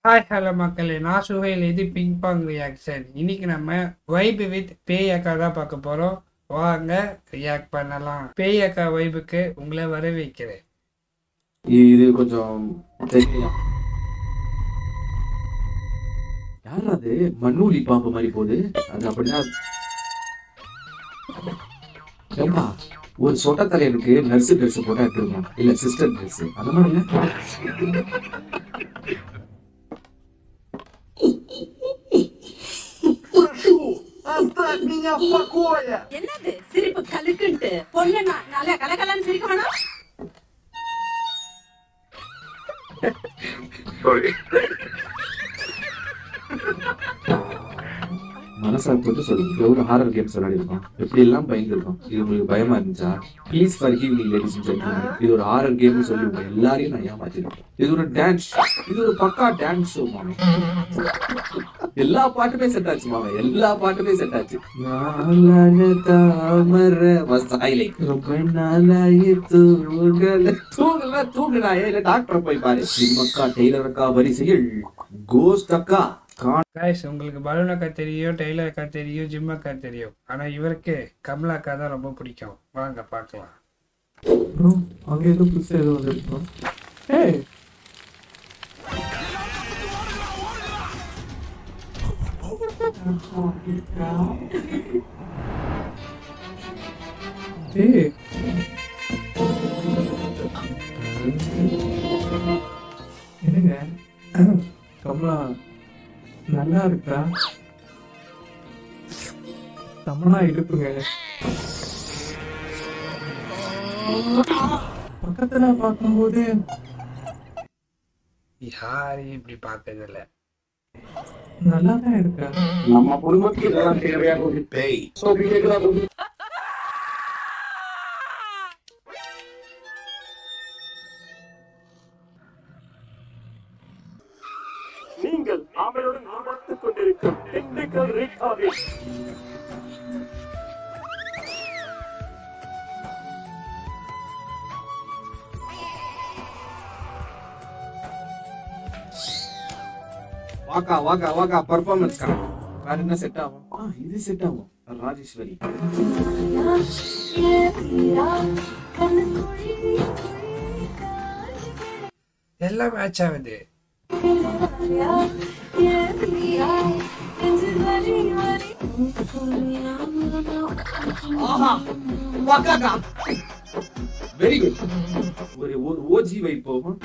Hi hello மக்களே, நான் சுஹைல். இது பிங் பாங் ரியாக்ஷன். இன்னைக்கு நம்ம வைப் வித் பேய் அக்கா தான் பார்க்க போறோம். வாங்க ரியாக்ட் பண்ணலாம். பேய் அக்கா வைபுக்கு உங்களை வரவேற்கிறேன். இது கொஞ்சம் தெரியலாம். யார் அது? மண்ணூலி பாம்பு மாதிரி போகுது. அது அப்படிதான். ஏம்பா, ஒரு சொட்ட தலையனுக்கு நர்ஸ் ட்ரெஸ் போட்டா எடுத்துருக்கோம், இல்ல சிஸ்டர் ட்ரெஸ் அந்த மாதிரி இல்ல. என்னது சிரிப்பு கலுக்குன்ட்டு பொண்ணு நல்ல கலகலன்னு சிரிக்க வேணாம். மனசா போட்டு சொல்லுங்க, எவ்வளவு ஹாரர் கேம்ஸ் விளையாடி இருக்கோம், எப்படி எல்லாம் பயந்துருக்கோம். இது உங்களுக்கு பயமா இருந்துச்சா? Please forgive me ladies and gentlemen. இது ஒரு ஹாரர் கேம்னு சொல்லி உங்க எல்லாரையும் நான் ஏமாத்திருக்கேன். இது ஒரு டான்ஸ், இது ஒரு பக்கா டான்ஸ் ஷோ மாமே. எல்லா பாட்டுமே செட் ஆச்சு மாமே, எல்லா பாட்டுமே செட் ஆச்சு. தூங்குனா டாக்டர் போய் பாரு. மக்கா டெய்லர் அக்கா வரிசையில் கோஸ்ட் அக்கா. கைஸ், உங்களுக்கு பலூன் அக்கா தெரியும், டெய்லர் அக்கா தெரியும், ஜிம் அக்கா தெரியும். ஆனா இவருக்கு கமலா அக்கா தான் ரொம்ப பிடிக்கும். வாங்க பார்க்கலாம். அங்க ஏதோ புதுசா ஏதோ வந்துருக்கோம். ஏய், ஏய், என்னங்க கமலா நல்லா இருக்கா? தமிழா இடுப்புங்க. பக்கத்துல பார்க்கும்போது யாரையும் இப்படி பார்த்ததில்ல. நல்லா தான் இருக்கா. நம்ம குடும்பத்துக்கு தேவையான ஒரு பேய். நீங்கள் அவளுடன் பார்த்துக் கொண்டிருக்கும் டெக்னிக்கல் ரீகார்டிங். வாக்கா வாக்கா வாக்கா பெர்ஃபார்மன்ஸ் கா. வேற என்ன செட் ஆகும்? இது செட் ஆகும். ராஜேஸ்வரி. எல்லாம் மேட்ச் ஆகுது. Very good. ஒரு ஓஜி வைப் போகும்.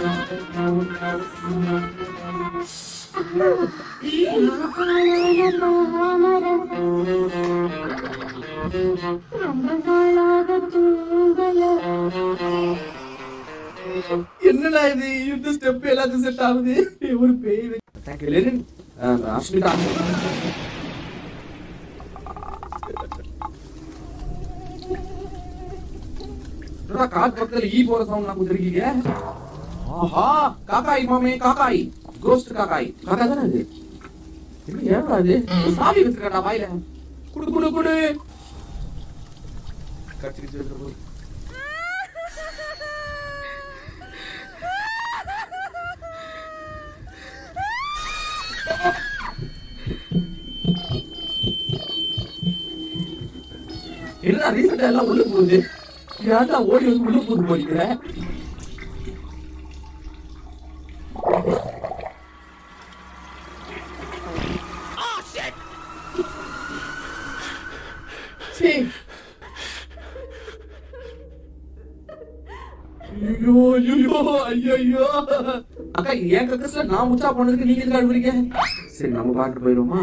என்னடா இது? இந்த ஸ்டெப் எல்லாத்தையும் செட் ஆகுது. ஒரு பேய். Thank you Lenin. அஸ்மிதா. என்னடா கால் பக்கத்துல ஈ போற சவுண்ட் நான் கொடுத்துருக்கீங்க? ஆஹா, காக்காய் மாமே, காக்காய். கோஸ்ட் காக்காய். காக்கா தானே அது? என்ன ஏன்டா அது? சாவி வச்சிருக்கடா வாயில. குடு குடு குடு. கச்சிச்சு இருக்கு. என்ன ரீசெண்டா எல்லாம் உள்ள போகுது? யாரா ஓடி வந்து உள்ள போட்டு போறீங்க? அக்கா, என் கக்கஸ்ல நான் முச்சா போனதுக்கு நீங்க எதுக்கு அழுவுறீங்க? சரி, நம்ம பாட்டு போயிடுவோமா?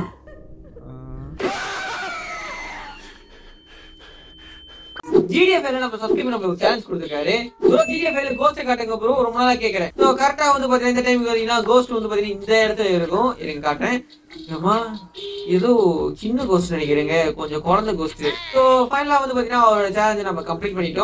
ஜிடிஎஃப்ல நம்ம சப்ஸ்கிரைபர் நமக்கு சேலஞ்ச் கொடுத்திருக்காரு. ப்ரோ ஜிடிஎஃப்ல கோஸ்ட் காட்டுங்க ப்ரோ, ரொம்ப நாளா கேக்குறேன். சோ கரெக்ட்டா வந்து பாத்தீங்கன்னா இந்த டைம் வரீங்கன்னா கோஸ்ட் வந்து பாத்தீங்கன்னா இந்த இடத்துல இருக்கும். எனக்கு காட்டுறேன். ஏமா ஏதோ சின்ன கோஸ்ட் நினைக்கிறேங்க, கொஞ்சம் குழந்தை கோஸ்ட். சோ ஃபைனலா வந்து பாத்தீங்கன்னா அவரோட சேலஞ்ச் நம்ம கம்ப்ளீட் பண்ணிட்டோம்.